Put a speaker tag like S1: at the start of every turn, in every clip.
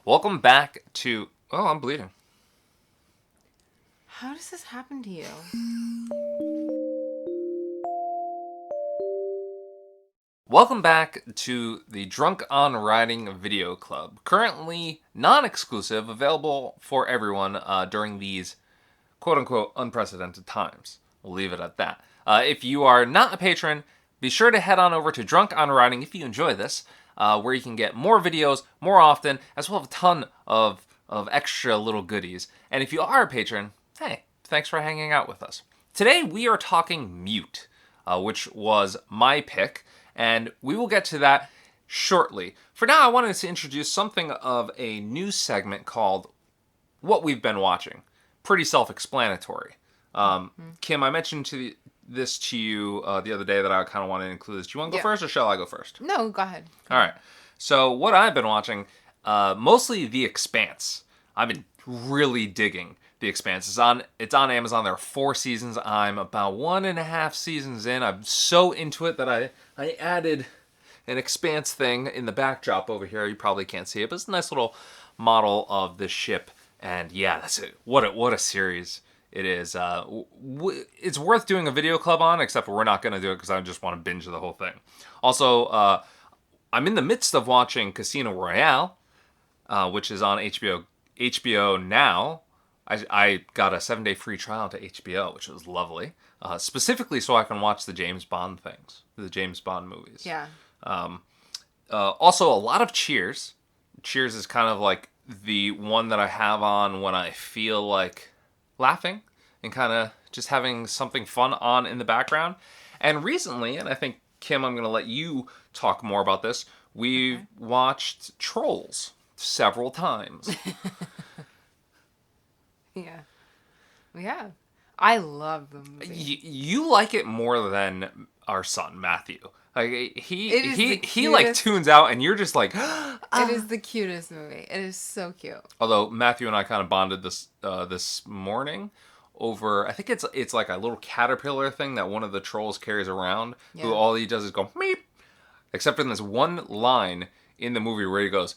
S1: Welcome back to... Oh, I'm bleeding.
S2: How does this happen to you?
S1: Welcome back to the Drunk on Riding Video Club. Currently non-exclusive, available for everyone during these quote-unquote unprecedented times. We'll leave it at that. If you are not a patron, be sure to head on over to Drunk on Riding if you enjoy this, where you can get more videos more often, as well as a ton of extra little goodies. And if you are a patron, hey, thanks for hanging out with us. Today we are talking Mute, which was my pick, and we will get to that shortly. For now, I wanted to introduce something of a new segment called What We've Been Watching. Pretty self-explanatory. Kim, I mentioned this to you the other day that I kind of wanted to include this. Do you want to go first, or shall I go first?
S2: No, go ahead.
S1: All right. So what I've been watching, mostly The Expanse. I've been really digging The Expanse. It's on Amazon. There are 4 seasons. I'm about 1.5 seasons in. I'm so into it that I added an Expanse thing in the backdrop over here. You probably can't see it, but it's a nice little model of the ship. And yeah, that's it. What a series it is. It's worth doing a video club on, except we're not going to do it because I just want to binge the whole thing. Also, I'm in the midst of watching Casino Royale, which is on HBO now. I got a 7-day free trial to HBO, which was lovely. Specifically so I can watch the James Bond things, the James Bond movies.
S2: Yeah.
S1: Also, a lot of Cheers. Cheers is kind of like the one that I have on when I feel like laughing and kind of just having something fun on in the background. And recently, and I think, Kim, I'm going to let you talk more about this, we've watched Trolls several times.
S2: Yeah. Yeah. I love the movie.
S1: You like it more than our son, Matthew. Like he like
S2: cutest.
S1: tunes out, and you're just like,
S2: It is the cutest movie. It is so cute.
S1: Although Matthew and I kind of bonded this morning over, I think it's like a little caterpillar thing that one of the trolls carries around.
S2: Yeah.
S1: Who all he does is go meep, except in this one line in the movie where he goes,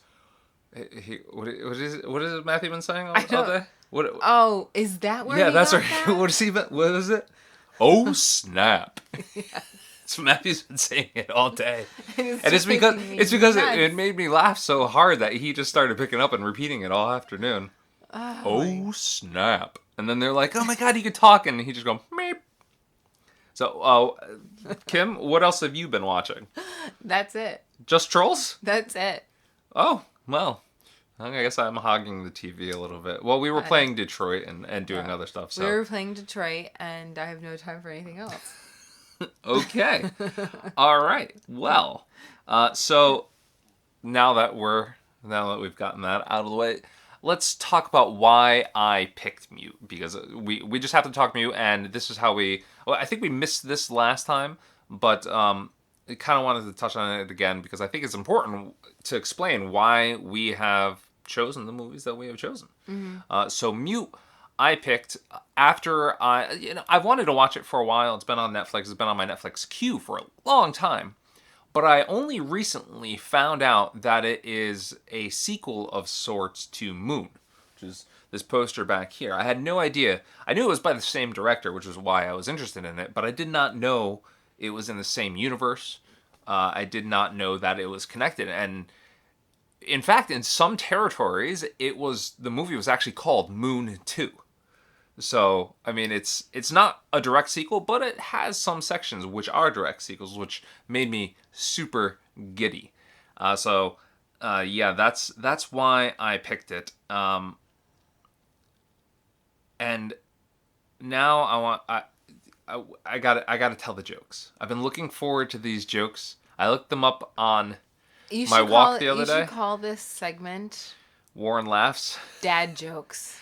S1: what is Matthew been saying all day?
S2: Oh, is that where?
S1: Yeah,
S2: he
S1: that's
S2: got
S1: right.
S2: that?
S1: What is it? Oh snap! So Matthew's been saying it all day, and it's because it made me laugh so hard that he just started picking up and repeating it all afternoon. Oh snap! And then they're like, "Oh my god, he could talk," and he just go meep. So, Kim, what else have you been watching?
S2: That's it.
S1: Just Trolls?
S2: That's it.
S1: Oh well, I guess I'm hogging the TV a little bit. Well, we were playing Detroit and doing other stuff. So
S2: We were playing Detroit, and I have no time for anything else.
S1: Okay. All right. Well, so now that we've gotten that out of the way, let's talk about why I picked Mute, because we just have to talk Mute, and this is how I think we missed this last time, but I kind of wanted to touch on it again because I think it's important to explain why we have chosen the movies that we have chosen. Mm-hmm. So Mute, I picked after I've wanted to watch it for a while. It's been on Netflix. It's been on my Netflix queue for a long time. But I only recently found out that it is a sequel of sorts to Moon, which is this poster back here. I had no idea. I knew it was by the same director, which is why I was interested in it, but I did not know it was in the same universe. I did not know that it was connected. And in fact, in some territories, the movie was actually called Moon 2. So, I mean, it's not a direct sequel, but it has some sections which are direct sequels, which made me super giddy. Yeah, that's why I picked it. And now I gotta tell the jokes. I've been looking forward to these jokes. I looked them up on my walk the other day.
S2: You should call this segment
S1: Warren Laughs.
S2: Dad Jokes.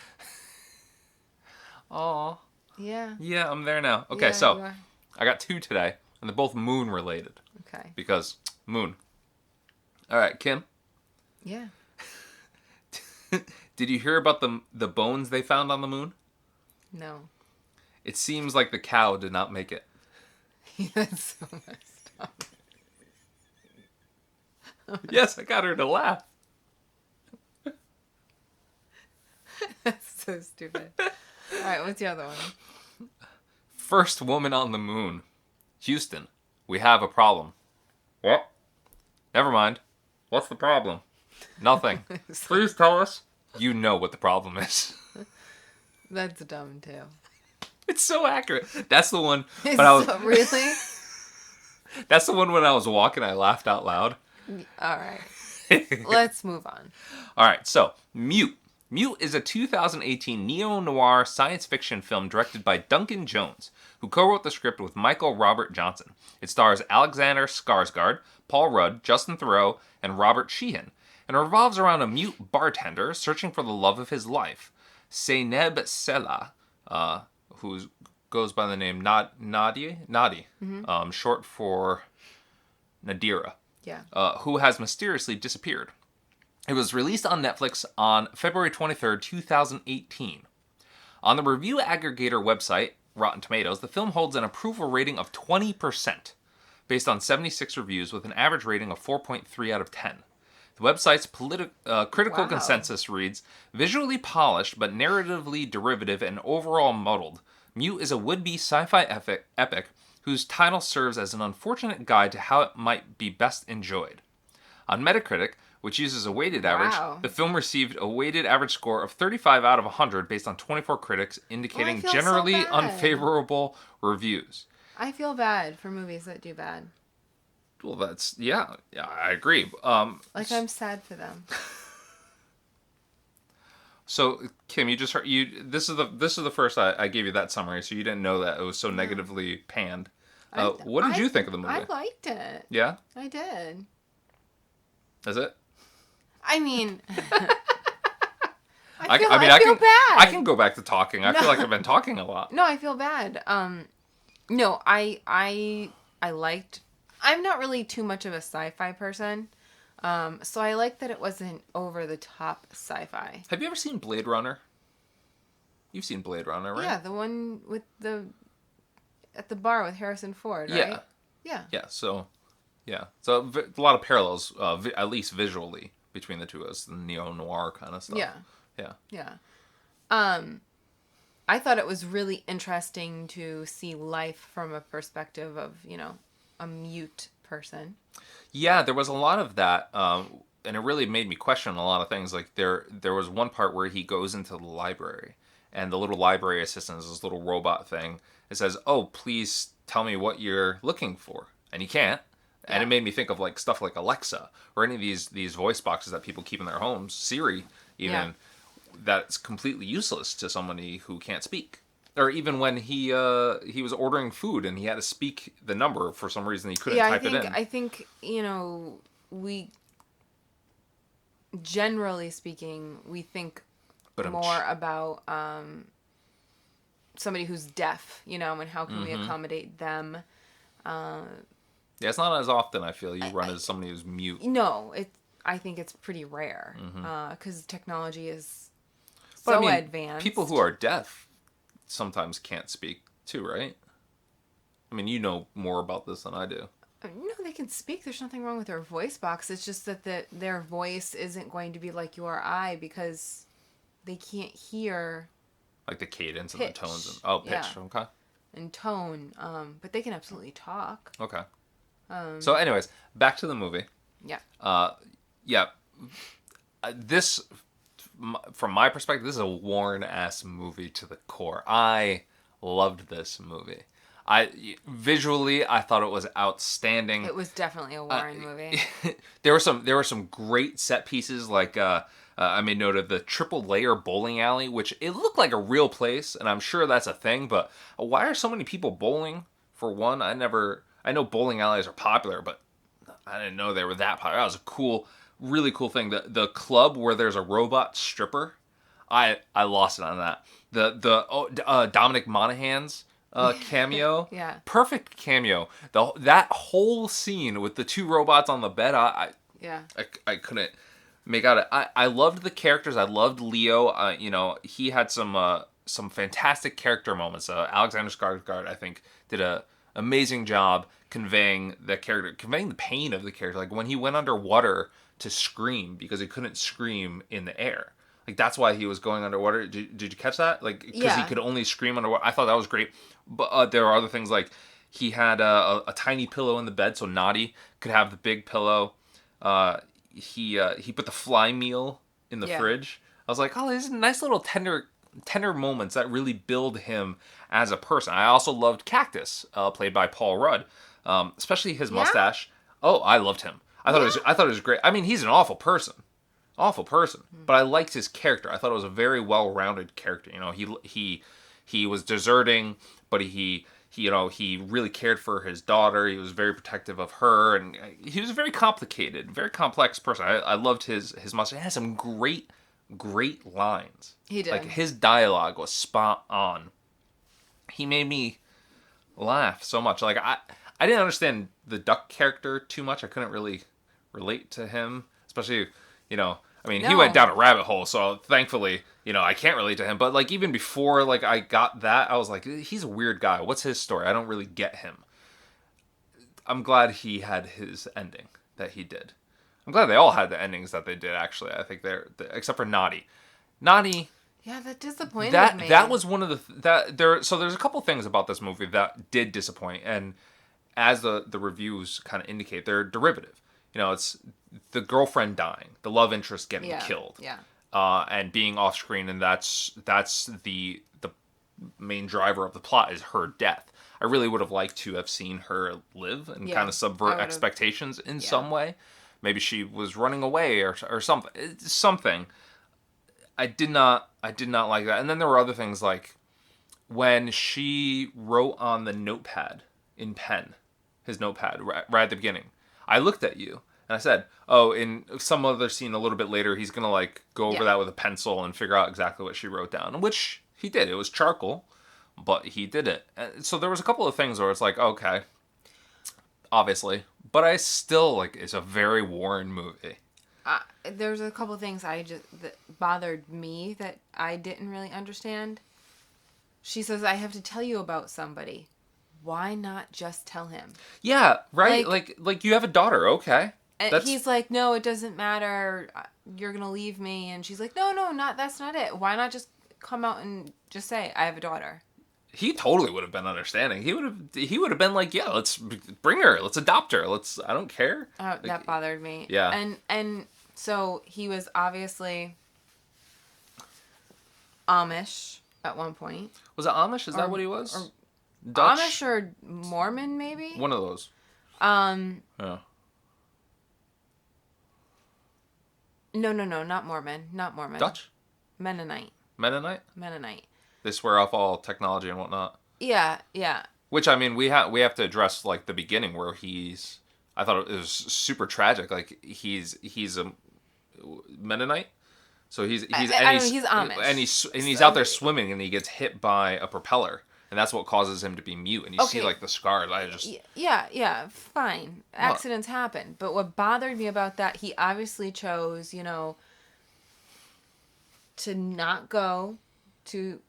S1: Aw.
S2: Yeah.
S1: Yeah, I'm there now. Okay,
S2: Yeah,
S1: so I got 2 today, and they're both moon related.
S2: Okay.
S1: Because moon. All right, Kim.
S2: Yeah.
S1: Did you hear about the bones they found on the moon?
S2: No.
S1: It seems like the cow did not make it.
S2: That's so messed up.
S1: Yes, I got her to laugh.
S2: so stupid. All right, what's the other one?
S1: First woman on the moon. Houston, we have a problem. What? Never mind. What's the problem? Nothing. Please tell us. You know what the problem is.
S2: That's dumb, too.
S1: It's so accurate. That's the one.
S2: Really?
S1: That's the one when I was walking, I laughed out loud.
S2: All right. Let's move on.
S1: All right, so Mute. Mute is a 2018 neo-noir science fiction film directed by Duncan Jones, who co-wrote the script with Michael Robert Johnson. It stars Alexander Skarsgård, Paul Rudd, Justin Theroux, and Robert Sheehan, and revolves around a mute bartender searching for the love of his life, Zeynep Sela, who goes by the name Nadi, short for Nadira, who has mysteriously disappeared. It was released on Netflix on February 23rd, 2018. On the review aggregator website, Rotten Tomatoes, the film holds an approval rating of 20%, based on 76 reviews with an average rating of 4.3 out of 10. The website's critical consensus reads, visually polished but narratively derivative and overall muddled, Mute is a would-be sci-fi epic whose title serves as an unfortunate guide to how it might be best enjoyed. On Metacritic, which uses a weighted average, the film received a weighted average score of 35 out of 100 based on 24 critics, indicating generally unfavorable reviews.
S2: I feel bad for movies that do bad.
S1: Well, that's, yeah, I agree.
S2: I'm sad for them.
S1: So, Kim, you just heard, this is the first I gave you that summary, so you didn't know that it was so negatively panned. What did you think of the movie?
S2: I liked it.
S1: Yeah?
S2: I did.
S1: Is it?
S2: I mean,
S1: I feel bad. I can go back to talking. I feel like I've been talking a lot.
S2: No, I feel bad. No, I liked. I'm not really too much of a sci-fi person, so I like that it wasn't over the top sci-fi.
S1: Have you ever seen Blade Runner? You've seen Blade Runner, right?
S2: Yeah, the one with at the bar with Harrison Ford, right? Yeah.
S1: Yeah. So a lot of parallels, at least visually, between the two as the neo-noir kind of stuff. Yeah.
S2: I thought it was really interesting to see life from a perspective of, a mute person. Yeah,
S1: there was a lot of that, and it really made me question a lot of things. Like there was one part where he goes into the library, and the little library assistant is this little robot thing. It says, "Oh, please tell me what you're looking for," and he can't. And it made me think of like stuff like Alexa or any of these voice boxes that people keep in their homes, Siri even, that's completely useless to somebody who can't speak. Or even when he was ordering food and he had to speak the number for some reason, he couldn't type it in.
S2: I think we generally speaking we think more about somebody who's deaf, and how can we accommodate them.
S1: Yeah, it's not as often, I feel, you run as somebody who's mute.
S2: No, I think it's pretty rare, because technology is so advanced.
S1: People who are deaf sometimes can't speak, too, right? I mean, you know more about this than I do.
S2: No, they can speak. There's nothing wrong with their voice box. It's just that their voice isn't going to be like you or I, because they can't hear...
S1: Like the cadence
S2: pitch.
S1: And the tones. And, pitch, okay.
S2: And tone, but they can absolutely talk.
S1: Okay. So, anyways, back to the movie.
S2: Yeah.
S1: This, from my perspective, this is a worn-ass movie to the core. I loved this movie. Visually, I thought it was outstanding.
S2: It was definitely a Warren movie.
S1: There were some great set pieces, like I made note of the triple layer bowling alley, which it looked like a real place, and I'm sure that's a thing. But why are so many people bowling? For one, I know bowling alleys are popular, but I didn't know they were that popular. That was a really cool thing. The club where there's a robot stripper, I lost it on that. The Dominic Monaghan's cameo, perfect cameo. That whole scene with the two robots on the bed, I couldn't make out it. I loved the characters. I loved Leo. He had some fantastic character moments. Alexander Skarsgård, I think, did a amazing job conveying the pain of the character. Like when he went underwater to scream because he couldn't scream in the air. Like, that's why he was going underwater. Did you catch that? Like, because he could only scream underwater. I thought that was great. But there are other things, like, he had a tiny pillow in the bed, so Naughty could have the big pillow. He put the fly meal in the fridge. I was like, oh, these are nice little tender moments that really build him as a person. I also loved Cactus, played by Paul Rudd, especially his mustache. Oh, I loved him. I thought it was great. I mean, he's an awful person, but I liked his character. I thought it was a very well-rounded character. You know, he was deserting, but he really cared for his daughter. He was very protective of her, and he was a very complicated, very complex person. I loved his mustache. He had some great lines.
S2: He did.
S1: Like, his dialogue was spot on. He made me laugh so much. Like, I didn't understand the Duck character too much. I couldn't really relate to him, especially, I mean, he went down a rabbit hole, so thankfully, I can't relate to him. But, like, even before, like, I got that, I was like, he's a weird guy. What's his story? I don't really get him. I'm glad he had his ending that he did. I'm glad they all had the endings that they did, actually. I think except for Naughty. Naughty...
S2: Yeah, that disappointed me.
S1: That was one of the... So there's a couple things about this movie that did disappoint, and as the reviews kind of indicate, they're derivative. It's the girlfriend dying, the love interest getting killed, and being off screen, and that's the main driver of the plot, is her death. I really would have liked to have seen her live and kind of subvert expectations in some way. Maybe she was running away or something. Something. I did not like that. And then there were other things, like when she wrote on the notepad in pen, his notepad, right at the beginning. I looked at you and I said, oh, in some other scene a little bit later, he's going to, like, go over that with a pencil and figure out exactly what she wrote down, which he did. It was charcoal, but he did it. And so there was a couple of things where it's like, okay, obviously, but I still, like, it's a very Warren movie.
S2: There's a couple things that bothered me that I didn't really understand. She says, I have to tell you about somebody. Why not just tell him?
S1: Yeah, right? Like you have a daughter, okay.
S2: And he's like, no, it doesn't matter. You're going to leave me. And she's like, no, that's not it. Why not just come out and just say, I have a daughter?
S1: He totally would have been understanding. He would have been like, yeah, let's bring her. Let's adopt her. I don't care.
S2: Oh, that bothered me.
S1: Yeah.
S2: And so he was obviously Amish at one point.
S1: Was it Amish? Is that what he was?
S2: Or
S1: Dutch?
S2: Amish or Mormon, maybe?
S1: One of those.
S2: Yeah. No, not Mormon. Not Mormon.
S1: Dutch?
S2: Mennonite.
S1: Mennonite? They swear off all technology and whatnot.
S2: Yeah.
S1: Which, I mean, we have to address, like, the beginning where I thought it was super tragic. Like, he's a Mennonite, so he's Amish, and he's out there swimming, and he gets hit by a propeller, and that's what causes him to be mute. And you see, like, the scars.
S2: Fine. Accidents happen, but what bothered me about that, he obviously chose, to not go to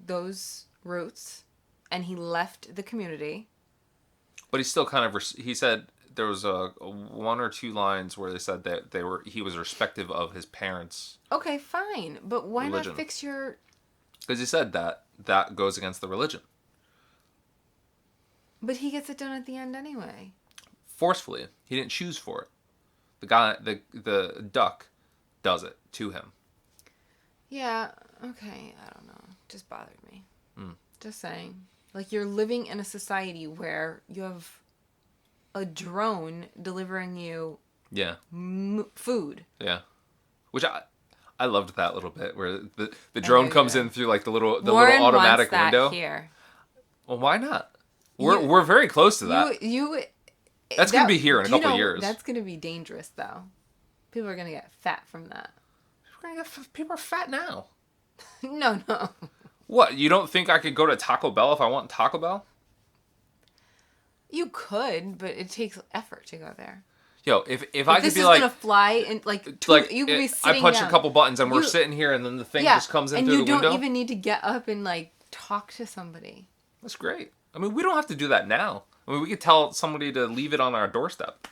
S2: those routes, and he left the community.
S1: But he still kind of he said. There was a one or two lines where they said that he was respective of his parents.
S2: Okay, fine, but why
S1: religion.
S2: not fix your?
S1: Because he said that goes against the religion.
S2: But he gets it done at the end anyway.
S1: Forcefully, he didn't choose for it. The guy, the duck, does it to him.
S2: Yeah. Okay. I don't know. Just bothered me. Just saying. Like, you're living in a society where you have a drone delivering you food.
S1: Yeah. Which I loved that little bit where the drone comes in through, like, the little automatic
S2: wants
S1: window.
S2: That here.
S1: Well, why not? We're very close to that. That's going to be here in a couple of years.
S2: That's going to be dangerous, though. People are going to get fat from that.
S1: People are fat now.
S2: No.
S1: What? You don't think I could go to Taco Bell if I want Taco Bell?
S2: You could, but it takes effort to go there.
S1: Yo, if I could be like... This is
S2: going to fly and, you could be sitting
S1: I punch
S2: down.
S1: A couple buttons and we're sitting here and then the thing just comes in through the window.
S2: And you don't even need to get up and, like, talk to somebody.
S1: That's great. I mean, we don't have to do that now. I mean, we could tell somebody to leave it on our doorstep.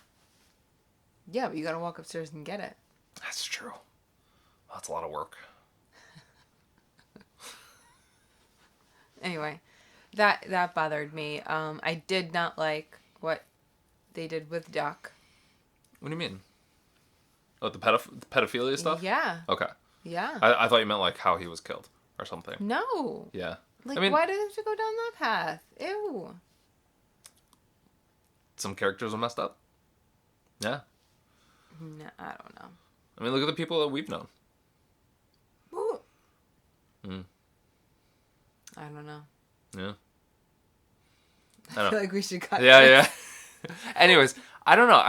S2: Yeah, but you got to walk upstairs and get it.
S1: That's true. That's a lot of work.
S2: Anyway, that bothered me. I did not like what they did with Duck.
S1: What do you mean? Oh, the pedophilia stuff?
S2: Yeah.
S1: Okay.
S2: Yeah.
S1: I thought you meant like how he was killed or something.
S2: No.
S1: Yeah.
S2: Like,
S1: I mean,
S2: why did it have to go down that path? Ew.
S1: some characters are messed up. Yeah.
S2: No, I don't know.
S1: I mean, look at the people that we've known.
S2: Ooh.
S1: Mm.
S2: I don't know.
S1: Yeah.
S2: I feel like we should cut
S1: Yeah,
S2: this.
S1: yeah. Anyways, I don't know.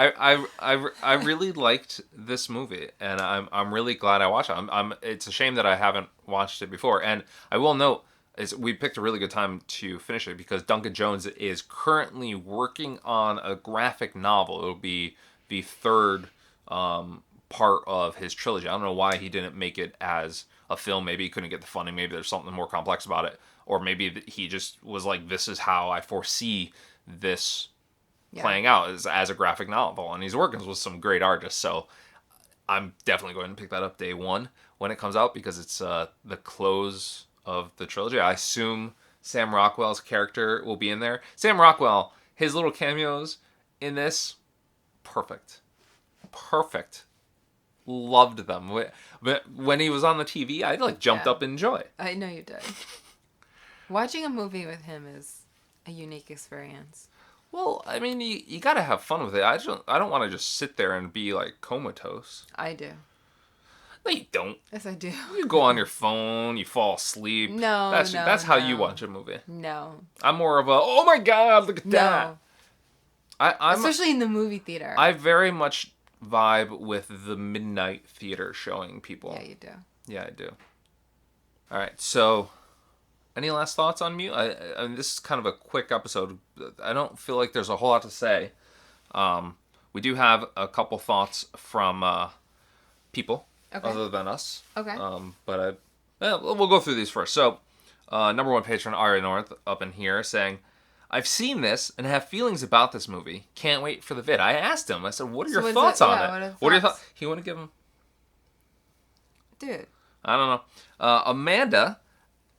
S1: I really liked this movie, and I'm really glad I watched it. It's a shame that I haven't watched it before, and I will note is we picked a really good time to finish it because Duncan Jones is currently working on a graphic novel. It'll be the third part of his trilogy. I don't know why he didn't make it as a film. Maybe he couldn't get the funding. Maybe there's something more complex about it, or maybe he just was like, "This is how I foresee this." Playing out as a graphic novel, and he's working with some great artists, so I'm definitely going to pick that up day one when it comes out because it's the close of the trilogy. I assume Sam Rockwell's character will be in there. Sam Rockwell, his little cameos in this, perfect. Loved them. When he was on the TV, I like jumped up in joy.
S2: I know you did. Watching a movie with him is a unique experience.
S1: Well, I mean, you gotta have fun with it. I don't want to just sit there and be like comatose.
S2: I do.
S1: No, you don't.
S2: Yes, I do.
S1: You go on your phone, you fall asleep.
S2: No,
S1: that's how you watch a movie.
S2: No.
S1: I'm more of a, oh my god, look at that. I'm
S2: especially in the movie theater.
S1: I very much vibe with the midnight theater showing people.
S2: Yeah, you do.
S1: Yeah, I do. All right, so any last thoughts on Mute? I mean, this is kind of a quick episode. I don't feel like there's a whole lot to say. We do have a couple thoughts from people other than us.
S2: Okay.
S1: But we'll go through these first. So, number one patron, Ariya Norinth, up in here saying, I've seen this and have feelings about this movie. Can't wait for the vid. I asked him. I said, what are your thoughts on it? What are your thoughts? He wouldn't give them.
S2: Dude.
S1: I don't know. Amanda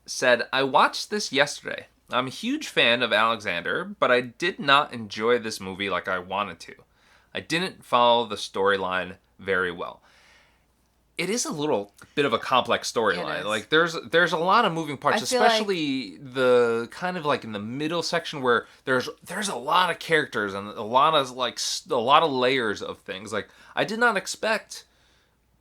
S1: said, I watched this yesterday. I'm a huge fan of Alexander, but I did not enjoy this movie like I wanted to. I didn't follow the storyline very well. It is a little bit of a complex storyline. Like there's a lot of moving parts, especially the kind of like in the middle section where there's a lot of characters and a lot of layers of things. Like I did not expect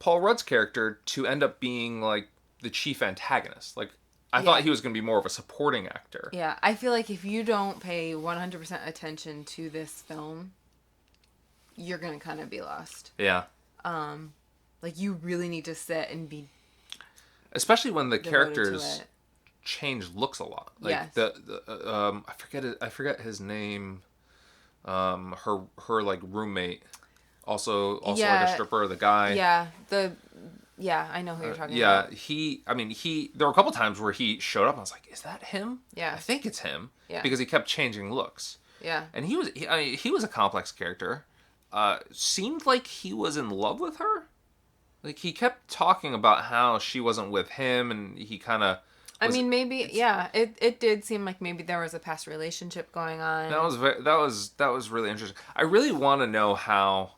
S1: Paul Rudd's character to end up being like the chief antagonist. Like I thought he was going to be more of a supporting actor.
S2: Yeah, I feel like if you don't pay 100% attention to this film, you're going to kind of be lost.
S1: Yeah.
S2: Like you really need to sit and be
S1: especially when the characters change looks a lot. Like I forget his name. Her like roommate also like a stripper, the guy.
S2: Yeah, I know who you're talking
S1: about.
S2: Yeah,
S1: there were a couple times where he showed up and I was like, is that him?
S2: Yeah.
S1: I think it's him.
S2: Yeah.
S1: Because he kept changing looks.
S2: Yeah.
S1: And he was a complex character. Seemed like he was in love with her. Like he kept talking about how she wasn't with him and he kind of
S2: it did seem like maybe there was a past relationship going on.
S1: That was really interesting. I really want to know how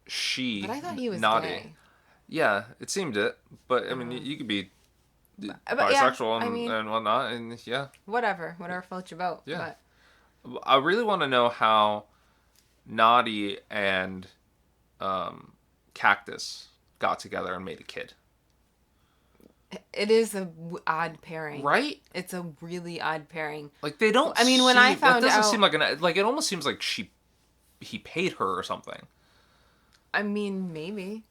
S1: she
S2: But I thought he was
S1: Naughty.
S2: gay.
S1: Yeah, it seemed it, but I mean, you could be bisexual and whatnot, and yeah.
S2: Whatever floats your boat.
S1: Yeah. But I really want to know how Naughty and Cactus got together and made a kid.
S2: It is a odd pairing,
S1: right?
S2: It's a really odd pairing.
S1: Like they don't.
S2: I mean, when I found out,
S1: it doesn't seem like it almost seems like he paid her or something.
S2: I mean, maybe.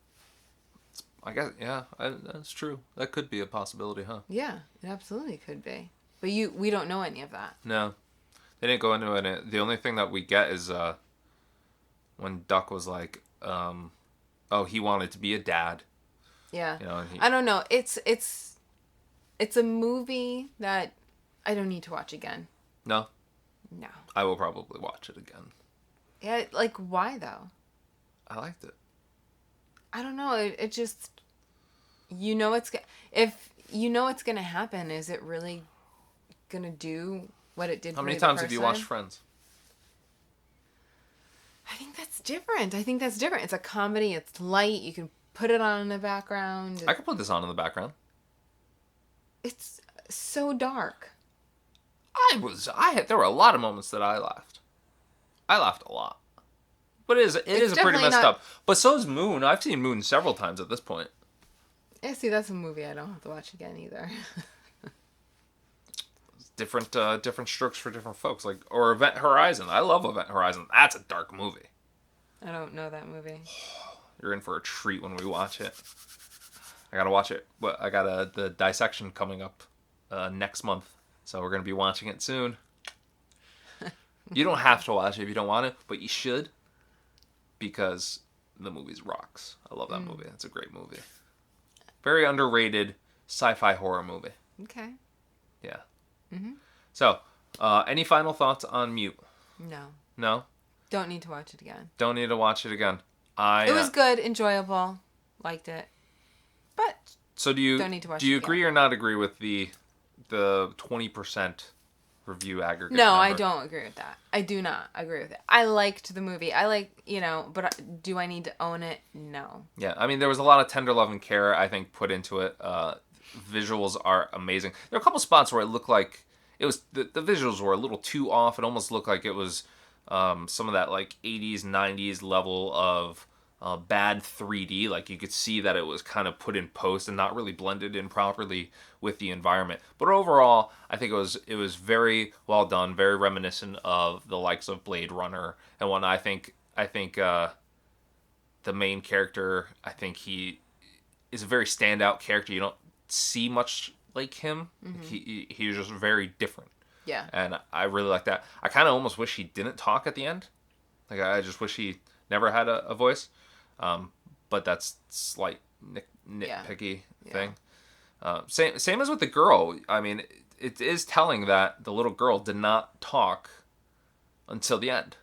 S1: I guess, yeah, that's true. That could be a possibility, huh?
S2: Yeah, it absolutely could be. But we don't know any of that.
S1: No. They didn't go into it. The only thing that we get is when Duck was like, he wanted to be a dad.
S2: Yeah.
S1: You know,
S2: I don't know. It's a movie that I don't need to watch again.
S1: No?
S2: No.
S1: I will probably watch it again.
S2: Yeah, like, why, though?
S1: I liked it.
S2: I don't know. It just, if you know it's going to happen, is it really gonna do what it did
S1: How
S2: for
S1: many
S2: me the
S1: times
S2: first
S1: have you
S2: time.
S1: watched Friends?
S2: I think that's different. It's a comedy. It's light. You can put it on in the background.
S1: I could put this on in the background.
S2: It's so dark.
S1: There were a lot of moments that I laughed. I laughed a lot. But it is a pretty messed up. But so is Moon. I've seen Moon several times at this point.
S2: Yeah, see, that's a movie I don't have to watch again either.
S1: Different strokes for different folks. Or Event Horizon. I love Event Horizon. That's a dark movie.
S2: I don't know that movie.
S1: You're in for a treat when we watch it. I gotta watch it. I got the dissection coming up next month, so we're gonna be watching it soon. You don't have to watch it if you don't want to, but you should, because the movie's rocks. I love that movie. It's a great movie. Very underrated sci-fi horror movie.
S2: Okay.
S1: Yeah. Mm-hmm. So, any final thoughts on Mute?
S2: No.
S1: No?
S2: Don't need to watch it again.
S1: Don't need to watch it again.
S2: It was good, enjoyable, liked it, but
S1: so do you?
S2: Don't need to watch
S1: do you
S2: it
S1: agree or not agree with the 20% review aggregate?
S2: No,
S1: number?
S2: I don't agree with that. I do not agree with it. I liked the movie. But do I need to own it? No.
S1: Yeah, I mean, there was a lot of tender love and care, I think, put into it. Visuals are amazing. There are a couple spots where it looked like it was the visuals were a little too off. It almost looked like it was some of that 80s, 90s level of bad 3D. Like you could see that it was kind of put in post and not really blended in properly with the environment. But overall, I think it was very well done, very reminiscent of the likes of Blade Runner and one. I think the main character, I think he is a very standout character. You don't see much like him. Mm-hmm. He was just very different.
S2: Yeah.
S1: And I really like that. I kind of almost wish he didn't talk at the end. I just wish he never had a voice. But that's slight nitpicky thing. Same as with the girl. I mean, it is telling that the little girl did not talk until the end.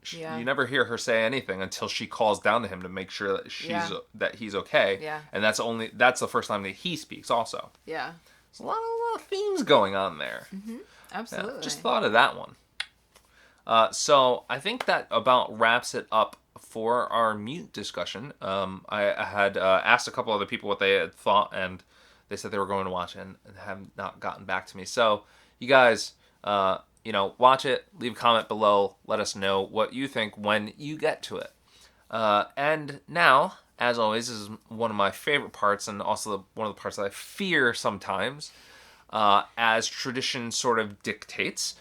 S1: You never hear her say anything until she calls down to him to make sure that that he's okay.
S2: Yeah.
S1: And that's the first time that he speaks also.
S2: Yeah.
S1: There's a lot of themes going on there.
S2: Mm-hmm. Absolutely.
S1: Yeah, just thought of that one. So I think that about wraps it up for our Mute discussion. I had asked a couple other people what they had thought, and they said they were going to watch it and have not gotten back to me. So you guys, watch it, leave a comment below, let us know what you think when you get to it. And now, as always, this is one of my favorite parts, and also one of the parts that I fear sometimes, as tradition sort of dictates.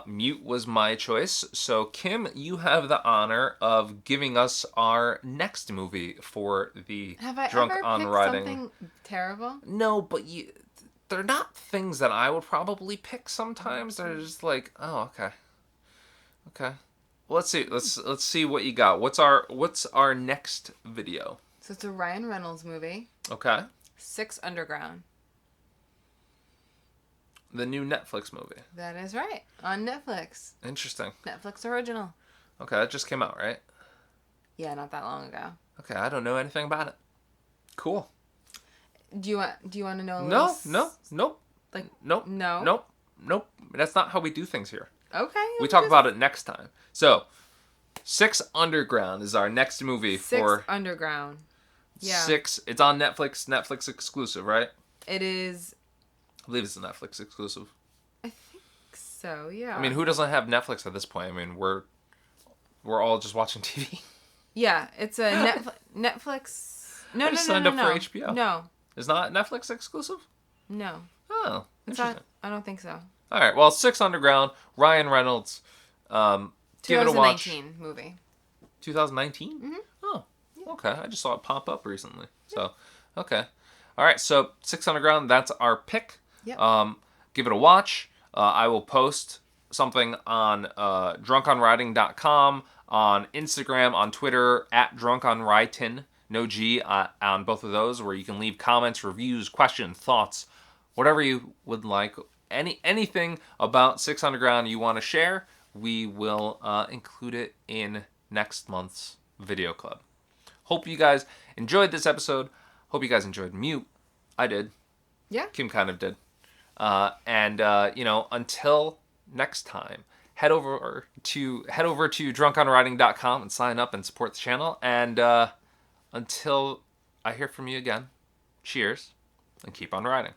S1: Mute was my choice. So, Kim, you have the honor of giving us our next movie for the Drunk on Riding.
S2: Something terrible?
S1: No, but they're not things that I would probably pick sometimes. They're just like, oh, okay. Well, let's see. Let's see what you got. What's our next video?
S2: So it's a Ryan Reynolds movie.
S1: Okay.
S2: 6 Underground.
S1: The new Netflix movie.
S2: That is right. On Netflix.
S1: Interesting.
S2: Netflix original.
S1: Okay, that just came out, right?
S2: Yeah, not that long ago.
S1: Okay, I don't know anything about it. Cool.
S2: Do you want to know?
S1: Nope.
S2: Like
S1: nope.
S2: No.
S1: Nope. That's not how we do things here.
S2: Okay.
S1: We talk about it next time. So, 6 Underground is our next movie for
S2: 6 Underground. Yeah.
S1: 6. It's on Netflix. Netflix exclusive, right?
S2: It is.
S1: I believe it's a Netflix exclusive.
S2: I think so. Yeah.
S1: I mean, who doesn't have Netflix at this point? I mean, we're all just watching TV.
S2: Yeah, it's a Netflix. No,
S1: I signed up for HBO.
S2: No.
S1: It's not Netflix exclusive?
S2: No.
S1: Oh, interesting.
S2: I don't think so.
S1: All right. Well, 6 Underground, Ryan Reynolds. Give it a watch.
S2: 2019 movie.
S1: 2019? Mm-hmm. Oh, okay. I just saw it pop up recently. So, okay. All right. So, 6 Underground, that's our pick.
S2: Yep.
S1: Give it a watch. I will post something on drunkonriding.com, on Instagram, on Twitter, at drunkonrightin, no G, on both of those, where you can leave comments, reviews, questions, thoughts, whatever you would like. Anything about 6 Underground you want to share, we will include it in next month's video club. Hope you guys enjoyed this episode. Hope you guys enjoyed Mute. I did.
S2: Yeah.
S1: Kim kind of did. Until next time, head over to drunkonriding.com and sign up and support the channel. And until I hear from you again, cheers and keep on riding.